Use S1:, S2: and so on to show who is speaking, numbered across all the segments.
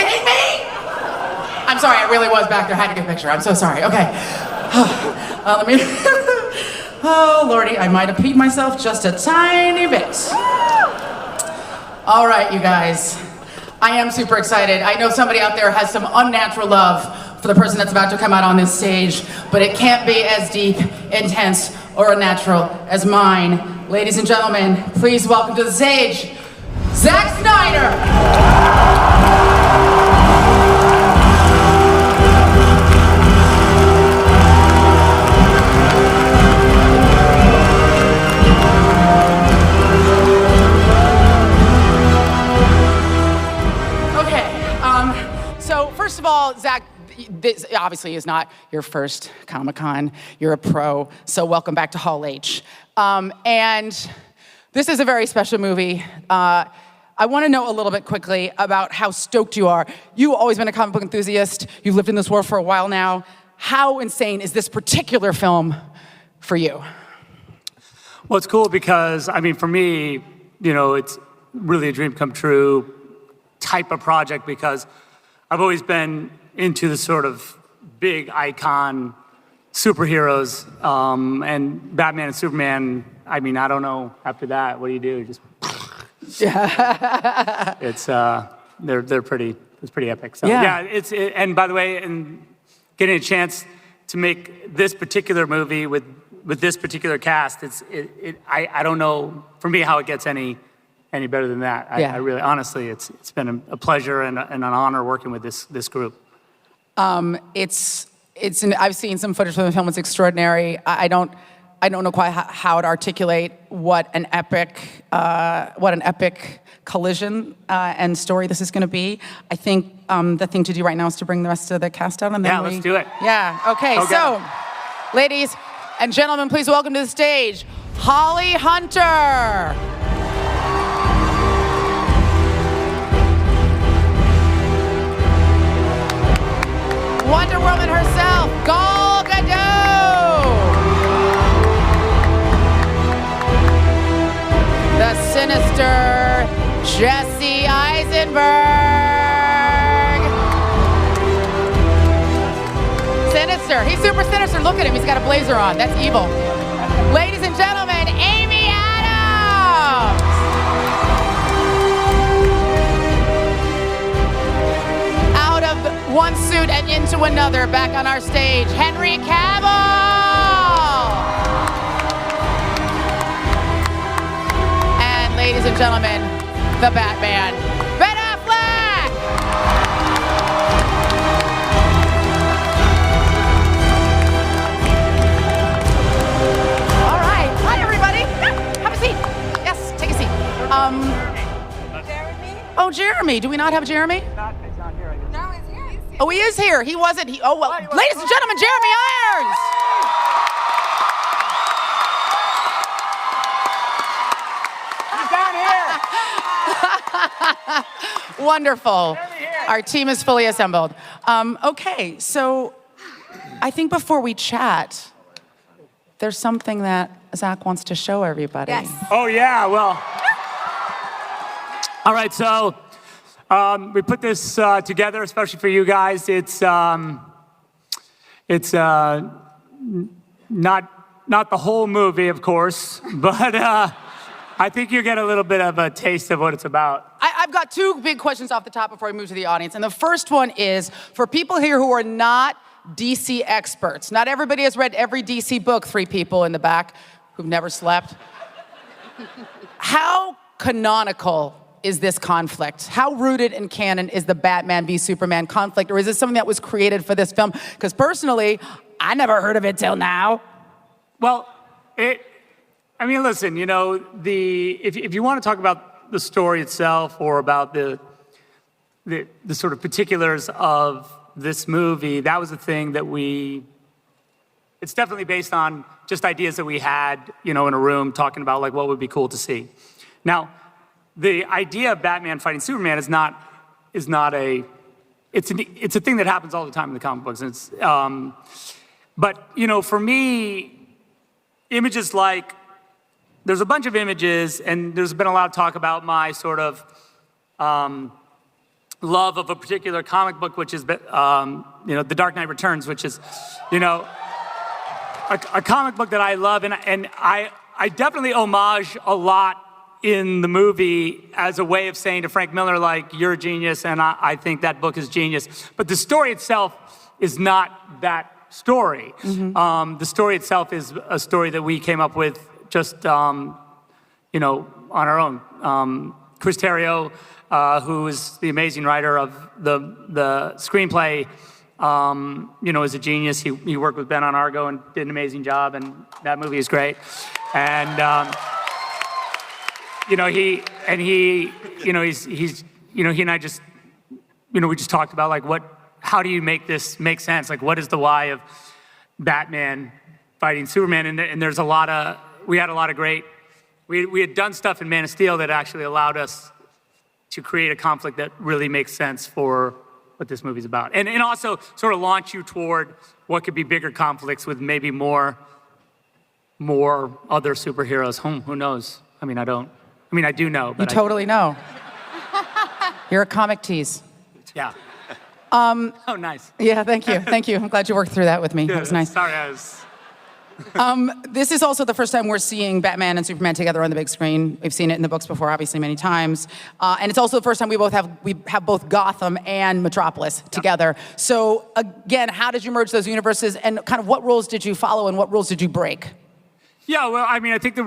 S1: kidding me? I'm sorry, I really was back there. I had to get a picture. I'm so sorry. Okay. Let me... Oh, Lordy, I might have peed myself just a tiny bit. All right, you guys. I am super excited. I know somebody out there has some unnatural love for the person that's about to come out on this stage, but it can't be as deep, intense, or unnatural as mine. Ladies and gentlemen, please welcome to the stage, Zack Snyder! First of all, Zack, this obviously is not your first Comic-Con. You're a pro, so welcome back to Hall H. And this is a very special movie. I want to know a little bit quickly about how stoked you are. You've always been a comic book enthusiast. You've lived in this world for a while now. How insane is this particular film for you?
S2: Well, it's cool because, I mean, for me, you know, it's really a dream come true type of project because I've always been into the sort of big icon superheroes, and Batman and Superman. I mean, I don't know. After that, what do you do? Just it's they're pretty. It's pretty epic. So, yeah. And by the way, and getting a chance to make this particular movie with this particular cast, I don't know for me how it gets any better than that. I really, honestly, it's been a pleasure and an honor working with this group.
S1: I've seen some footage from the film. It's extraordinary. I don't know quite how to articulate what an epic collision and story this is going to be. I think the thing to do right now is to bring the rest of the cast out, and then
S2: let's do it.
S1: Yeah. Okay. So, ladies and gentlemen, please welcome to the stage Holly Hunter. Wonder Woman herself, Gal Gadot. The sinister Jesse Eisenberg. Sinister, he's super sinister. Look at him, he's got a blazer on. That's evil. Ladies and gentlemen, Amy Adams. Out of one suit and into another, back on our stage, Henry Cavill! And ladies and gentlemen, the Batman, Ben Affleck! All right, hi everybody. Have a seat. Yes, take a seat.
S3: Jeremy?
S1: Oh, Jeremy. Do we not have Jeremy? Oh, he is here. He wasn't. Ladies and gentlemen, Jeremy Irons.
S2: He's down here.
S1: Wonderful. Our team is fully assembled. Okay, so I think before we chat, there's something that Zack wants to show everybody.
S3: Yes.
S2: Oh yeah. Well. All right. So. We put this together, especially for you guys. It's not the whole movie, of course, but I think you get a little bit of a taste of what it's about.
S1: I've got two big questions off the top before we move to the audience. And the first one is, for people here who are not DC experts, not everybody has read every DC book, 3 people in the back who've never slept. How canonical is this conflict? How rooted in canon is the Batman v Superman conflict? Or is this something that was created for this film? Because personally, I never heard of it till now.
S2: Well, I mean, listen, you know, if you want to talk about the story itself or about the sort of particulars of this movie, that was the thing that it's definitely based on just ideas that we had, you know, in a room talking about like what would be cool to see. Now, the idea of Batman fighting Superman it's a thing that happens all the time in the comic books. And but you know, for me, images like there's a bunch of images, and there's been a lot of talk about my sort of love of a particular comic book, which is, The Dark Knight Returns, which is, a comic book that I love, and I definitely homage a lot in the movie as a way of saying to Frank Miller, like, you're a genius, and I think that book is genius. But the story itself is not that story. The story itself is a story that we came up with just, on our own. Chris Terrio, who is the amazing writer of the screenplay, is a genius. He worked with Ben on Argo and did an amazing job, and that movie is great. And he and I just, we just talked about like how do you make this make sense? Like, what is the why of Batman fighting Superman? And there's we had a lot of great, we had done stuff in Man of Steel that actually allowed us to create a conflict that really makes sense for what this movie's about. And also sort of launch you toward what could be bigger conflicts with maybe more other superheroes. Who knows? I do know. But
S1: You totally know. You're a comic tease.
S2: Yeah. Oh, nice.
S1: Yeah, thank you. Thank you. I'm glad you worked through that with me. It was nice.
S2: Sorry,
S1: This is also the first time we're seeing Batman and Superman together on the big screen. We've seen it in the books before, obviously, many times. And it's also the first time we have both Gotham and Metropolis together. So again, how did you merge those universes, and kind of what rules did you follow and what rules did you break?
S2: Yeah, well, I think the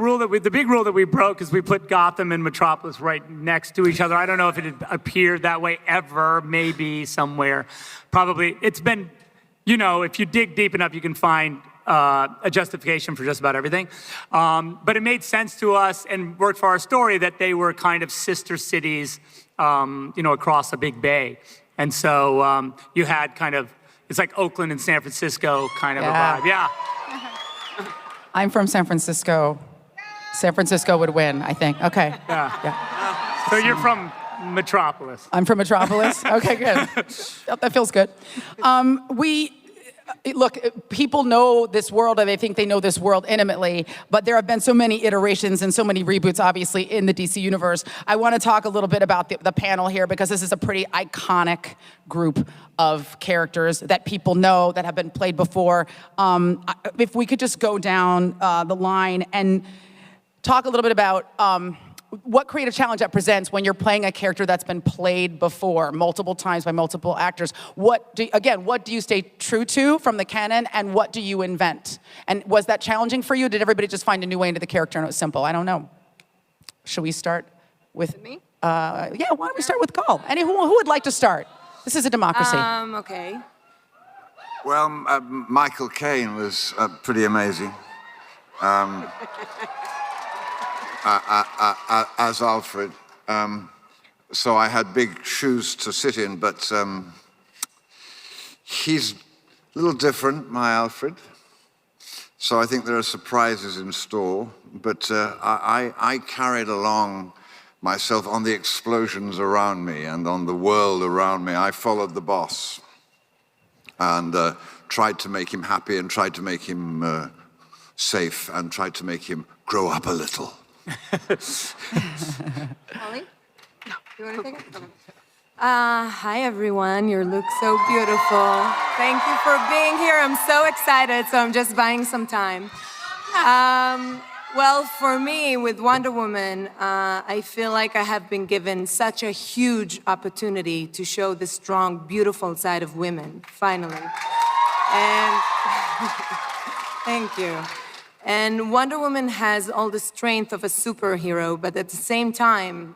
S2: big rule that we broke is we put Gotham and Metropolis right next to each other. I don't know if it had appeared that way ever, maybe somewhere. Probably, it's been, if you dig deep enough, you can find a justification for just about everything. But it made sense to us and worked for our story that they were kind of sister cities, across a big bay. And so you had it's like Oakland and San Francisco kind of a vibe. Yeah.
S1: I'm from San Francisco. San Francisco would win, I think. Okay.
S2: Yeah. So you're from Metropolis.
S1: I'm from Metropolis? Okay, good. That feels good. Look, people know this world, and they think they know this world intimately, but there have been so many iterations and so many reboots, obviously, in the DC universe. I want to talk a little bit about the panel here, because this is a pretty iconic group of characters that people know, that have been played before. If we could just go down the line and talk a little bit about what creative challenge that presents when you're playing a character that's been played before multiple times by multiple actors. What do you stay true to from the canon, and what do you invent? And was that challenging for you? Did everybody just find a new way into the character and it was simple? I don't know. Should we start with
S3: me?
S1: Yeah, why don't we start with Gul? Who would like to start? This is a democracy.
S3: Okay.
S4: Well, Michael Caine was pretty amazing. As Alfred. So I had big shoes to sit in, but he's a little different, my Alfred. So I think there are surprises in store, but I carried along myself on the explosions around me and on the world around me. I followed the boss and tried to make him happy and tried to make him safe and tried to make him grow up a little.
S3: Holly? No. You want to take it? Okay. Hi, everyone. You look so beautiful. Thank you for being here. I'm so excited, so I'm just buying some time. Well, for me, with Wonder Woman, I feel like I have been given such a huge opportunity to show the strong, beautiful side of women, finally. And thank you. And Wonder Woman has all the strength of a superhero, but at the same time,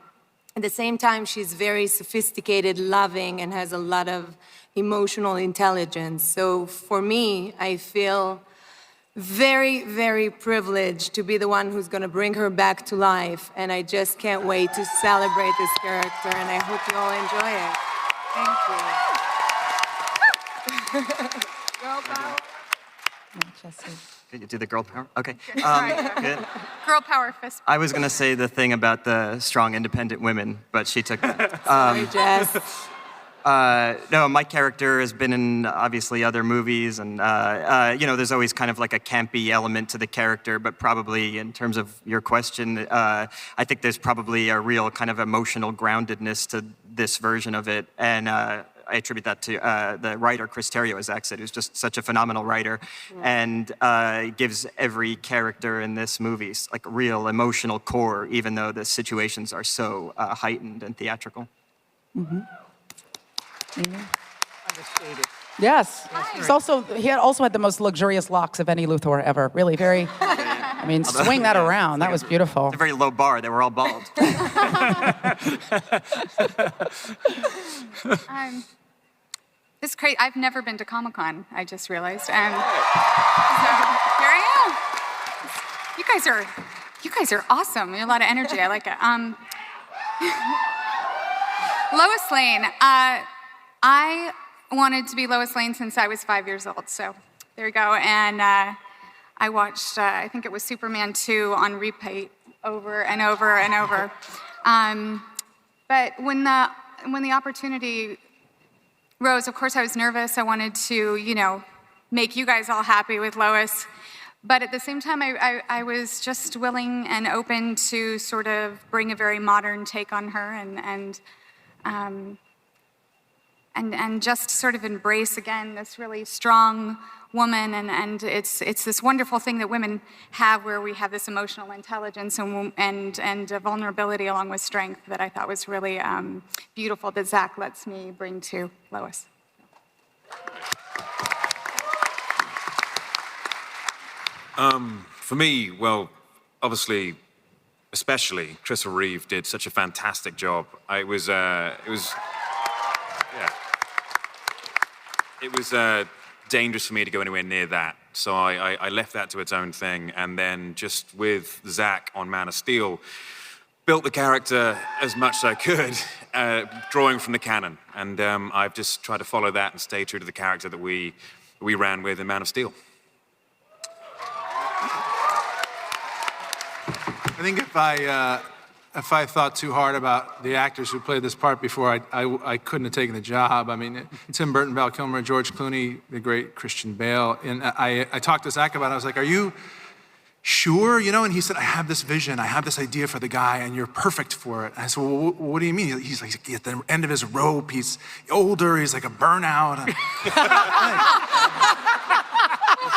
S3: she's very sophisticated, loving, and has a lot of emotional intelligence. So for me, I feel very, very privileged to be the one who's going to bring her back to life. And I just can't wait to celebrate this character, and I hope you all enjoy it. Thank you. Girl power.
S5: Can you do the girl power? Okay. Good.
S6: Girl power fist.
S5: I was going to say the thing about the strong, independent women, but she took that.
S3: Sorry, Jess.
S5: No, my character has been in obviously other movies, and you know, there's always kind of like a campy element to the character. But probably in terms of your question, I think there's probably a real kind of emotional groundedness to this version of it, and I attribute that to the writer Chris Terrio, as Zach said, who's just such a phenomenal writer, and gives every character in this movie like a real emotional core, even though the situations are so heightened and theatrical.
S1: Yes. He also had the most luxurious locks of any Luthor ever. Really, very. I mean, swing that around. That was beautiful.
S5: It's a very low bar. They were all bald.
S6: This is crazy. I've never been to Comic-Con, I just realized. And so here I am. You guys are awesome. You have a lot of energy. I like it. Lois Lane. I wanted to be Lois Lane since I was 5 years old. So there you go. And I watched, I think it was Superman 2 on repeat over and over and over. But when the opportunity rose, of course I was nervous. I wanted to, you know, make you guys all happy with Lois. But at the same time, I was just willing and open to sort of bring a very modern take on her and just sort of embrace again this really strong woman, and it's this wonderful thing that women have, where we have this emotional intelligence and vulnerability along with strength that I thought was really beautiful that Zach lets me bring to Lois.
S7: For me, well, obviously, especially Christopher Reeve did such a fantastic job. It was dangerous for me to go anywhere near that. So I left that to its own thing, and then just with Zach on Man of Steel, built the character as much as I could, drawing from the canon. And I've just tried to follow that and stay true to the character that we ran with in Man of Steel.
S8: I think if I thought too hard about the actors who played this part before, I couldn't have taken the job. I mean, Tim Burton, Val Kilmer, George Clooney, the great Christian Bale. And I talked to Zach about it. I was like, are you sure? You know, and he said, I have this vision. I have this idea for the guy, and you're perfect for it. And I said, well, what do you mean? He's like, at the end of his rope, he's older. He's like a burnout. I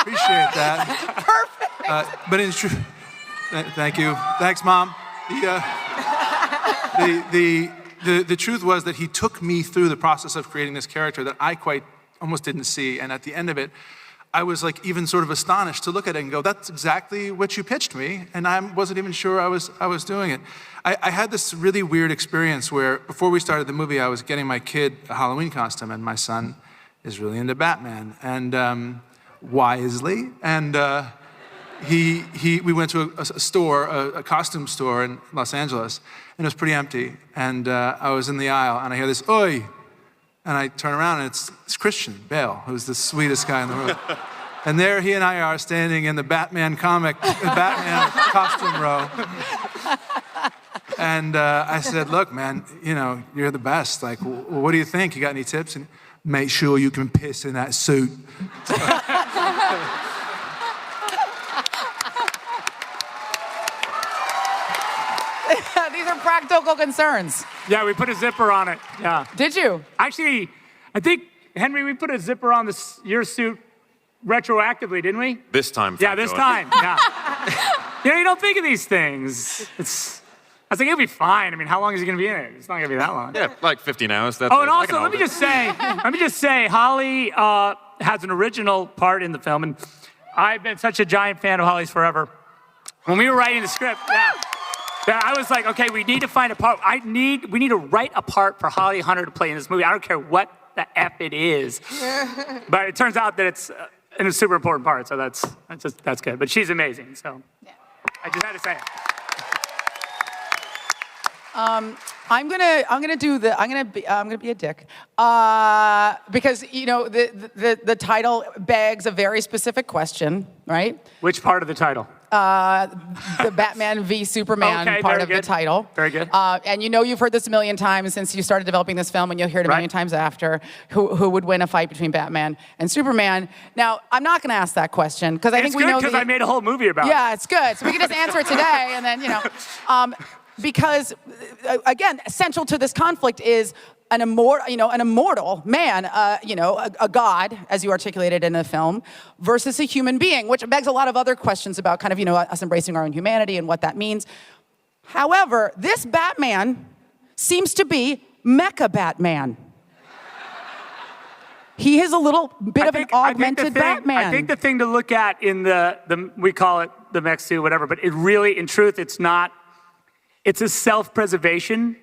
S8: appreciate that. Perfect. But in truth, thank you. Thanks, Mom. The truth was that he took me through the process of creating this character that I quite almost didn't see. And at the end of it, I was like even sort of astonished to look at it and go, that's exactly what you pitched me. And I wasn't even sure I was doing it. I had this really weird experience where before we started the movie, I was getting my kid a Halloween costume, and my son is really into Batman, and wisely. And we went to a store, a costume store in Los Angeles, and it was pretty empty. And I was in the aisle, and I hear this, "Oi!" And I turn around, and it's Christian Bale, who's the sweetest guy in the room. And there he and I are standing in the Batman costume row. And I said, look, man, you know, you're the best. Like, what do you think? You got any tips? And make sure you can piss in that suit.
S1: These are practical concerns.
S2: Yeah, we put a zipper on it. Yeah.
S1: Did you?
S2: Actually, I think, Henry, we put a zipper on your suit retroactively, didn't we?
S7: This time.
S2: Yeah,
S7: thank
S2: this
S7: God.
S2: time. Yeah. You know, you don't think of these things. I was like, it'll be fine. I mean, how long is he going to be in it? It's not going to be that long.
S7: Yeah, like 15 hours. That's
S2: Oh, and
S7: I can
S2: also,
S7: hold
S2: let me
S7: it.
S2: just say, Holly has an original part in the film, and I've been such a giant fan of Holly's forever. When we were writing the script, yeah, I was like, okay, we need to find a part. We need to write a part for Holly Hunter to play in this movie. I don't care what the F it is. But it turns out that it's a super important part, so that's good. But she's amazing, so I just had to say it.
S1: I'm gonna be a dick because you know the title begs a very specific question, right?
S2: Which part of the title?
S1: the Batman v Superman
S2: Okay,
S1: part
S2: very
S1: of the
S2: good.
S1: title.
S2: Very good.
S1: And you know you've heard this a million times since you started developing this film, and you'll hear it a million
S2: Right.
S1: times after. Who would win a fight between Batman and Superman? Now, I'm not going to ask that question because I
S2: It's
S1: think we
S2: good
S1: know
S2: because
S1: the
S2: I made a whole movie about it.
S1: Yeah, it's good. So we can just answer it today, and then because again, essential to this conflict is an immortal man, a god, as you articulated in the film, versus a human being, which begs a lot of other questions about kind of us embracing our own humanity and what that means. However, this Batman seems to be Mecha Batman. He is a little bit of an augmented Batman.
S2: I think the thing to look at in the we call it the mech suit, whatever, but it really, in truth, it's not. It's a self-preservation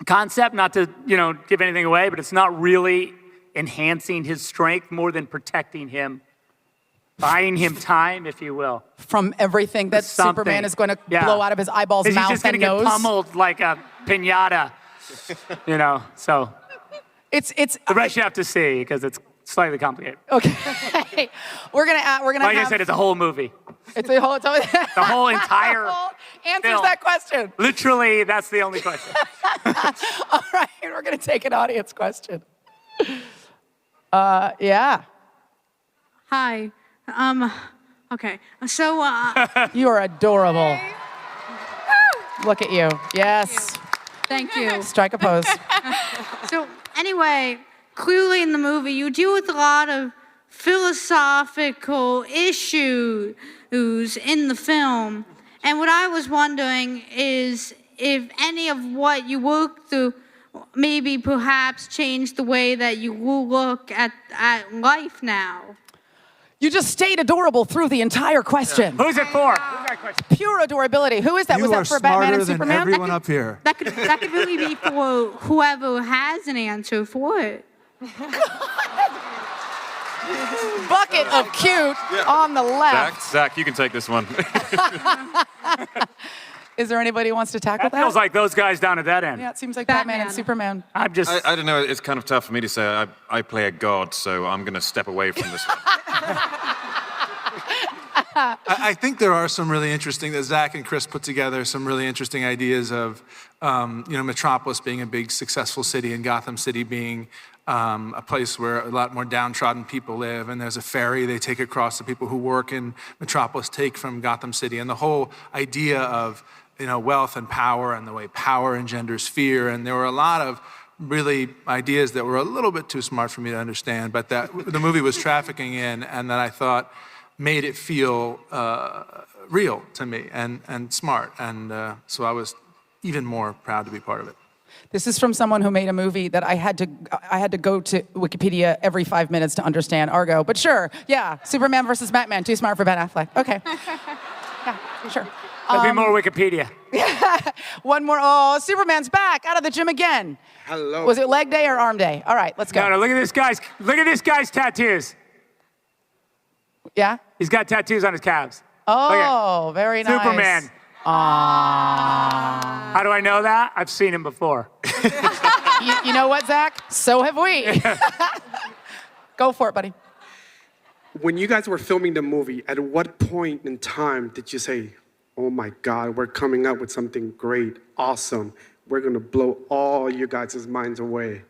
S2: concept, not to give anything away, but it's not really enhancing his strength more than protecting him, buying him time, if you will.
S1: From everything that
S2: Something.
S1: Superman is going to
S2: Yeah.
S1: blow out of his eyeballs,
S2: 'Cause
S1: mouth,
S2: he's just
S1: and
S2: gonna
S1: nose.
S2: get pummeled like a piñata, so
S1: It's
S2: the rest you have to see because it's slightly complicated.
S1: okay. we're gonna
S2: Like
S1: have,
S2: I said, it's a whole movie.
S1: it's a whole.
S2: The whole entire
S1: answers
S2: film.
S1: that question.
S2: Literally, that's the only question.
S1: All right, we're gonna take an audience question. Yeah,
S9: Hi. Okay. So,
S1: you are adorable. Look at you. Yes,
S9: thank you.
S1: strike a pose.
S9: So, anyway, clearly in the movie, you deal with a lot of philosophical issues in the film. And what I was wondering is if any of what you worked through maybe perhaps changed the way that you look at life now.
S1: You just stayed adorable through the entire question.
S2: Who's it for? Who's that question?
S1: Pure adorability. Who is that?
S8: You
S1: Was
S8: are
S1: that for Batman
S8: smarter
S1: and
S8: than
S1: Superman?
S8: everyone up here.
S9: That could really be for whoever has an answer for it.
S1: Bucket of cute on the left.
S7: Zach, you can take this one.
S1: Is there anybody who wants to tackle
S2: That feels
S1: that?
S2: like those guys down at that end.
S1: Yeah, it seems like Batman and
S9: Batman.
S1: Superman.
S2: I'm just.
S7: I don't know, it's kind of tough for me to say. I play a god, so I'm going to step away from this one.
S8: I think there are some really interesting, that Zach and Chris put together some really interesting ideas of, Metropolis being a big successful city and Gotham City being a place where a lot more downtrodden people live. And there's a ferry they take across, the people who work in Metropolis take from Gotham City. And the whole idea of, wealth and power and the way power engenders fear. And there were a lot of really ideas that were a little bit too smart for me to understand, but that the movie was trafficking in, and that I thought made it feel real to me and smart. And so I was even more proud to be part of it.
S1: This is from someone who made a movie that I had to go to Wikipedia every 5 minutes to understand Argo. But sure, yeah, Superman versus Batman. Too smart for Ben Affleck. Okay. Yeah, sure.
S2: There'll be more Wikipedia.
S1: One more. Oh, Superman's back out of the gym again.
S4: Hello.
S1: Was it leg day or arm day? All right, let's go.
S2: No, look at this guy's. Look at this guy's tattoos.
S1: Yeah?
S2: He's got tattoos on his calves.
S1: Oh, very nice.
S2: Superman.
S1: Aww.
S2: How do I know that? I've seen him before.
S1: You know what, Zach? So have we. Go for it, buddy.
S10: When you guys were filming the movie, at what point in time did you say, oh my God, we're coming up with something great, awesome. We're gonna blow all you guys' minds away.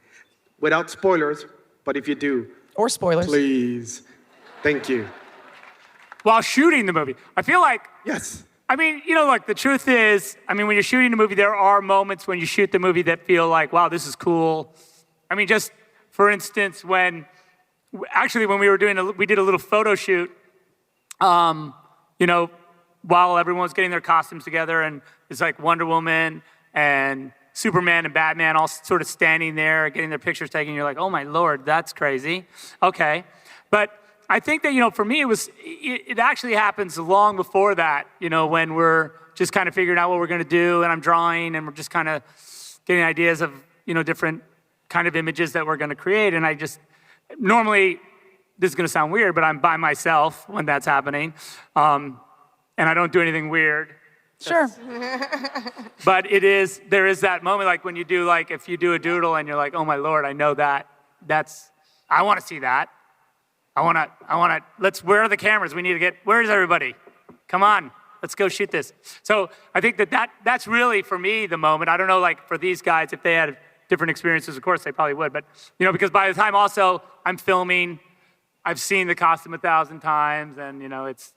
S10: Without spoilers, but if you do,
S1: Or spoilers.
S10: please, thank you.
S2: While shooting the movie, I feel like.
S10: Yes.
S2: I mean, look, the truth is, when you're shooting a movie, there are moments when you shoot the movie that feel like, wow, this is cool. Just for instance, when we were we did a little photo shoot, while everyone was getting their costumes together, and it's like Wonder Woman and Superman and Batman all sort of standing there, getting their pictures taken. You're like, oh my Lord, that's crazy. Okay. But I think that, for me, it actually happens long before that, when we're just kind of figuring out what we're going to do, and I'm drawing, and we're just kind of getting ideas of, different kind of images that we're going to create. And normally, this is going to sound weird, but I'm by myself when that's happening. And I don't do anything weird.
S1: Sure.
S2: But there is that moment, like when you do, if you do a doodle and you're like, oh my Lord, I know that. I want to see that. I want to, where are the cameras? Where's everybody? come on, let's go shoot this. So I think that's really, for me, the moment. I don't know, like, for these guys, if they had different experiences, of course they probably would. But, you know, because by the time also I'm filming, I've seen the costume 1,000 times, and, you know, it's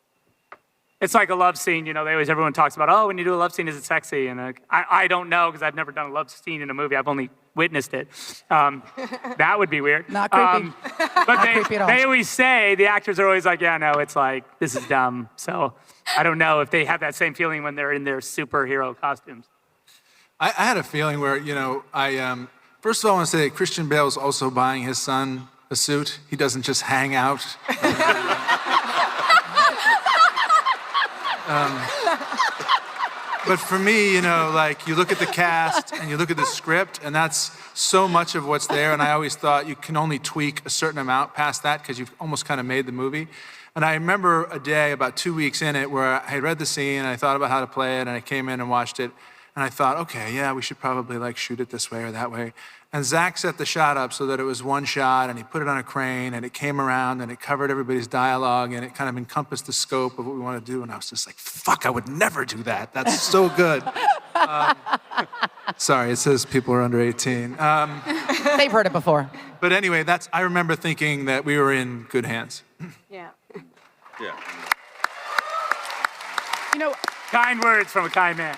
S2: like a love scene. You know, everyone talks about, oh, when you do a love scene, is it sexy? And I don't know, because I've never done a love scene in a movie. I've only witnessed it. That would be weird.
S1: Not creepy.
S2: But
S1: creepy at all.
S2: they always say, the actors are always like, yeah, no, it's like, this is dumb. So I don't know if they have that same feeling when they're in their superhero costumes.
S8: I had a feeling where, you know, first of all, I want to say that Christian Bale's also buying his son a suit. He doesn't just hang out. But for me, you know, like, you look at the cast and you look at the script, and that's so much of what's there. And I always thought you can only tweak a certain amount past that because you've almost kind of made the movie. And I remember a day about 2 weeks in it where I had read the scene and I thought about how to play it, and I came in and watched it. And I thought, okay, yeah, we should probably like shoot it this way or that way. And Zach set the shot up so that it was one shot, and he put it on a crane, and it came around, and it covered everybody's dialogue, and it kind of encompassed the scope of what we want to do. And I was just like, fuck, I would never do that. That's so good. Sorry, it says people are under 18.
S1: They've heard it before.
S8: But anyway, I remember thinking that we were in good hands.
S3: Yeah.
S7: Yeah.
S1: You know,
S2: Kind words from a kind man.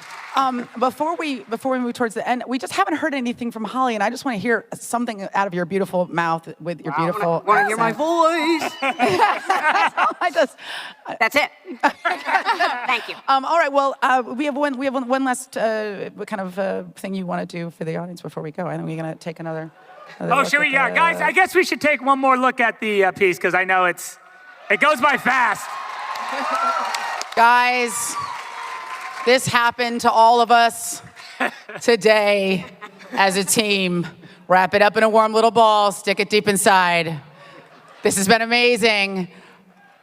S1: before we move towards the end, we just haven't heard anything from Holly, and I just want to hear something out of your beautiful mouth with your beautiful.
S3: Want to hear my
S1: accent.
S3: voice? That's it. Thank you.
S1: All right. Well, we have one last kind of thing you want to do for the audience before we go. I think we're gonna take another
S2: Oh,
S1: look
S2: should we?
S1: at
S2: Yeah,
S1: the-
S2: guys, I guess we should take one more look at the piece, because I know it goes by fast.
S1: Guys, this happened to all of us today as a team. Wrap it up in a warm little ball, stick it deep inside. This has been amazing.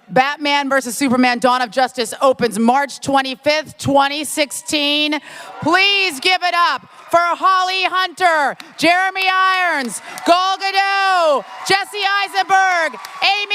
S1: Batman vs. Superman: Dawn of Justice opens March 25th, 2016. Please give it up for Holly Hunter, Jeremy Irons, Gal Gadot, Jesse Eisenberg, Amy